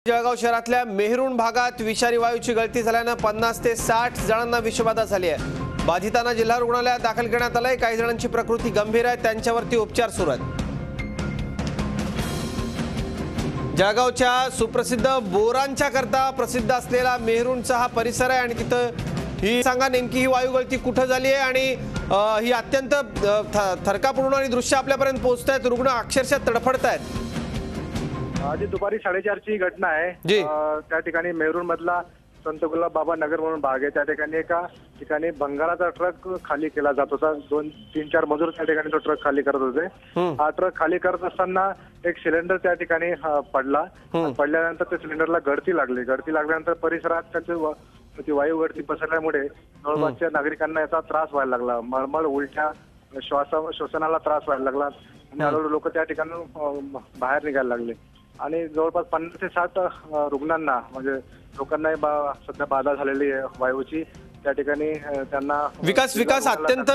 जळगाव शहरातल्या मेहरुण भागात विषारी वायूची गळती झाल्याने 50 ते 60 जणांना विषबाधा झाली आहे। बाधितांना जिल्हा रुग्णालयात दाखल करण्यात आले। काही जणांची प्रकृती गंभीर आहे, त्यांच्यावरती उपचार सुरू आहेत। जळगावच्या सुप्रसिद्ध बोरांच्या करता प्रसिद्ध असलेला मेहरुणचा हा परिसर आहे आणि तिथं ही सांगा नेमकी ही वायू गळती कुठे झाली आहे आणि ही अत्यंत थरकापूर्ण आणि दृश्य आपल्यापर्यंत पोहोचतायत। रुग्ण अक्षरशः तडफडतायत। आज दुपारी 4:30 ची घटना आहे। त्या ठिकाणी मेहरुण मधला संत गुलाब बाबा नगर म्हणून भाग आहे। त्या ठिकाणी एका ठिकाणी भंगाराचा ट्रक खाली केला जात होता। 2-3-4 मजूर त्या ठिकाणी तो ट्रक खाली करत होते। हा ट्रक खाली करत असताना एक सिलेंडर त्या ठिकाणी पडला। पडल्यानंतर त्या सिलेंडरला गळती लागल्यानंतर परिसरात त्याची वायू गळती पसरल्यामुळे जवळपासच्या नागरिकांना याचा त्रास व्हायला लागला। मळमळ, उलट्या, श्वसनाला त्रास व्हायला लागला आणि हळूहळू लोक त्या ठिकाणी बाहेर निघायला लागले आणि जवळपास 50 ते 60 रुग्णांना म्हणजे लोकांना सध्या बाधा झालेली आहे वायूची। त्या ठिकाणी त्यांना विकास अत्यंत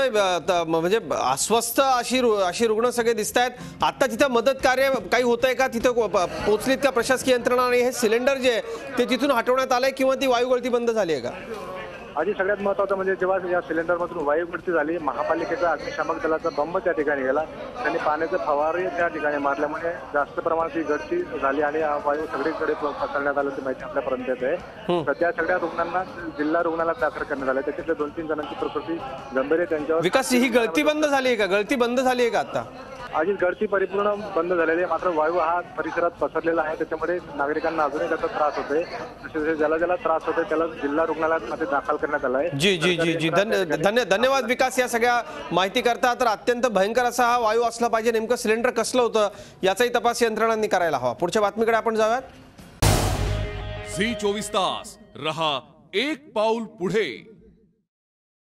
म्हणजे अस्वस्थ अशी रुग्ण सगळे दिसत आहेत। आता तिथे मदत कार्य काही होतंय का? तिथे पोहोचलीत का प्रशासकीय यंत्रणा आणि हे सिलेंडर जे ते तिथून हटवण्यात आलंय किंवा ती वायू गळती बंद झाली आहे का? आधी सगळ्यात महत्त्वाचं म्हणजे जेव्हा या सिलेंडरमधून वायू गळती झाली, महापालिकेचा अग्निशामक दलाचा बंब त्या ठिकाणी गेला। त्यांनी पाण्याचे फवारे त्या ठिकाणी मारल्यामुळे जास्त प्रमाणात ही गळती झाली आणि वायू सगळीकडे पसरण्यात आल्याची माहिती आपल्यापर्यंत येत आहे। सध्या सगळ्या रुग्णांना जिल्हा रुग्णालयात दाखल करण्यात आलं। त्याच्यातल्या 2-3 जणांची प्रकृती गंभीर आहे। त्यांच्यावर विकास ही गळती बंद झाली आहे का? गळती बंद झाली आहे का आता? आधी गळती परिपूर्ण बंद झालेली आहे, मात्र वायू हा परिसरात पसरलेला आहे। त्याच्यामुळे नागरिकांना अजूनही त्याचा त्रास होतोय। जसे ज्याला त्रास होतोय त्याला जिल्हा रुग्णालयात दाखल करण्यात आलं आहे। जी धन्यवाद विकास या सगळ्या माहिती करता। तर अत्यंत भयंकर असा हा वायू असला पाहिजे। नेमकं सिलेंडर कसलं होतं याचाही तपास यंत्रणांनी करायला हवा। पुढच्या बातमीकडे आपण जाऊयात। झी 24 तास रहा एक पाऊल पुढे।